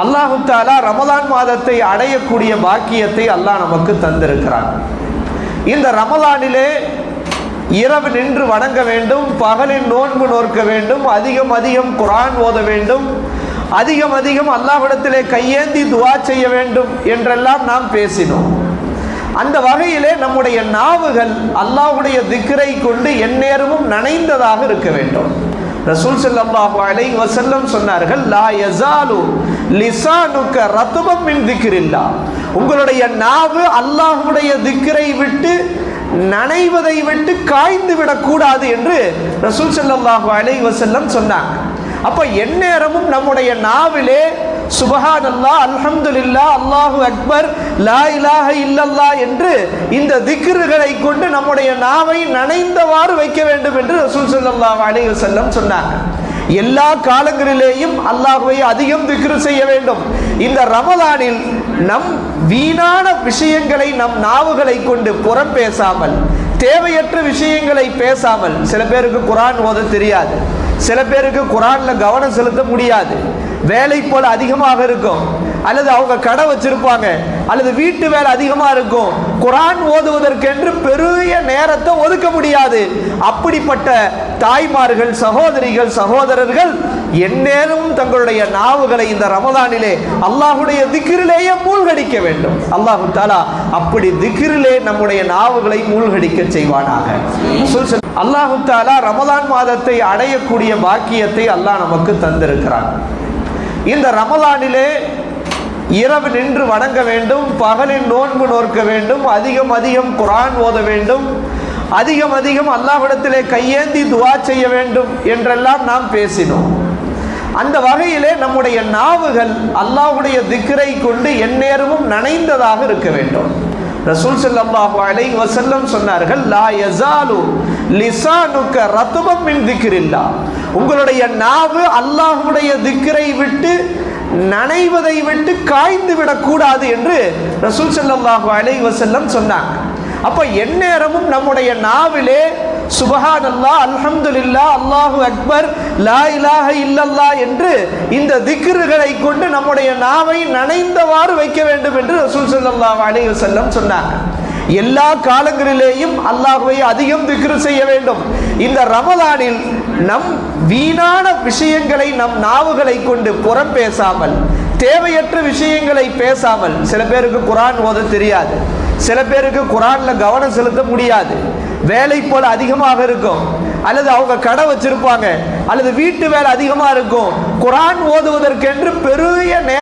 அல்லாஹு தஆலா ரமலான் மாதத்தை அடையக்கூடிய பாக்கியத்தை அல்லாஹ் நமக்கு தந்திருக்கிறான். இந்த ரமலானிலே இரவு நின்று வணங்க வேண்டும், பகலில் நோன்பு நோக்க வேண்டும், அதிகம் அதிகம் குர்ஆன் ஓத வேண்டும், அதிகம் அதிகம் அல்லாஹ்விடத்திலே கையேந்தி துஆ செய்ய வேண்டும் என்றெல்லாம் நாம் பேசினோம். அந்த வகையிலே நம்முடைய நாவுகள் அல்லாஹ்வுடைய திக்ரை கொண்டு எந்நேரமும் நனைந்ததாக இருக்க வேண்டும். ரசூல் ஸல்லல்லாஹு அலைஹி வஸல்லம் சொன்னார்கள், லா யஸாலு லிசானுக ரத்பம் மின் திக்ரில்லாஹ். உங்களுடைய நாவு அல்லாஹ்வுடைய திக்ரை விட்டு நனைவதை விட்டு காய்ந்து விடக்கூடாது என்று ரசூல் ஸல்லல்லாஹு அலைஹி வஸல்லம் சொன்னாங்க. அப்ப எந்நேரமும் நம்முடைய நாவிலே சுப்ஹானல்லாஹ், அல்ஹம்துலில்லாஹ், அல்லாஹு அக்பர், லா இலாஹ இல்லல்லாஹ் என்று இந்த திக்ருகளை கொண்டு நம்முடைய நாவை நனைந்தவாறு வைக்க வேண்டும் என்று ரசூல் ஸல்லல்லாஹு அலைஹி வஸல்லம் சொன்னாங்க. எல்லா காலங்களிலேயும் அல்லாஹ்வை அதிகம் திக்ரு செய்ய வேண்டும். இந்த ரமலானில் நம் வீணான விஷயங்களை நம் நாவுகளை கொண்டு புறம் பேசாமல், தேவையற்ற விஷயங்களை பேசாமல், சில பேருக்கு குர்ஆன் ஓத தெரியாது, சில பேருக்கு குர்ஆன்ல கவனம் செலுத்த முடியாது, வேலை போல அதிகமாக இருக்கும், அல்லது அவங்க கடை வச்சிருப்பாங்க, அல்லது வீட்டு வேலை அதிகமாக இருக்கும், குர்ஆன் ஓதுவதற்கென்று பெரிய நேரத்தை ஒதுக்க முடியாது. அப்படிப்பட்ட தாய்மார்கள், சகோதரிகள், சகோதரர்கள் எந்நேரமும் தங்களுடைய நாவுகளை இந்த ரமலானிலே அல்லாஹ்வுடைய திக்ரிலேயே மூழ்கடிக்க வேண்டும். அல்லாஹ் தஆலா அப்படி திக்ரிலே நம்முடைய நாவுகளை மூழ்கடிக்க செய்வானாக. அல்லாஹ் தஆலா ரமலான் மாதத்தை அடையக்கூடிய பாக்கியத்தை அல்லாஹ் நமக்கு தந்திருக்கிறான். இந்த ரமலானிலே இரவு நின்று வணங்க வேண்டும், பகலில் நோன்பு நோக்க வேண்டும், அதிகம் அதிகம் குர்ஆன் ஓத வேண்டும், அதிகம் அதிகம் அல்லாஹ்விடத்திலே கையேந்தி துஆ செய்ய வேண்டும் என்றெல்லாம் நாம் பேசினோம். அந்த வகையிலே நம்முடைய நாவுகள் அல்லாஹ்வுடைய திக்ரை கொண்டு எந்நேரமும் நனைந்ததாக இருக்க வேண்டும். ரசூல் ஸல்லல்லாஹு அலைஹி வஸல்லம் சொன்னார்கள், லா யஸாலு லிசானுக ரத்பம் மின் திக்ரில்லாஹ். உங்களுடைய நாவு அல்லாஹ்வுடைய திக்ரை விட்டு நனைவதை விட்டு காய்ந்து விடக்கூடாது என்று ரசூல் ஸல்லல்லாஹு அலைஹி வஸல்லம் சொன்னாங்க. அப்ப எந்நேரமும் நம்முடைய நாவிலே சுப்ஹானல்லாஹ், அல்ஹம்துலில்லாஹ், அல்லாஹு அக்பர், லா இலாஹ இல்லல்லாஹ் என்று இந்த திக்ருகளை கொண்டு நம்முடைய நாவை நனைந்தவாறு வைக்க வேண்டும் என்று ரசூல் ஸல்லல்லாஹு அலைஹி வஸல்லம் சொன்னாங்க. எல்லா காலங்களிலேயும் அல்லாஹ்வை அதிகம் திக்ரு செய்ய வேண்டும். இந்த ரமலானில் நம் வீணான விஷயங்களை நம் நாவுகளை கொண்டு புறம் பேசாமல், தேவையற்ற விஷயங்களை பேசாமல், சில பேருக்கு குர்ஆன் ஓத தெரியாது, சில பேருக்கு குர்ஆன்ல கவனம் செலுத்த முடியாது, வேலை போல அதிகமாக இருக்கும், அல்லது அவங்க கடை வச்சிருப்பாங்க, அல்லது வீட்டு வேலை அதிகமாக இருக்கும், குர்ஆன் ஓதுவதற்கென்று பெரிய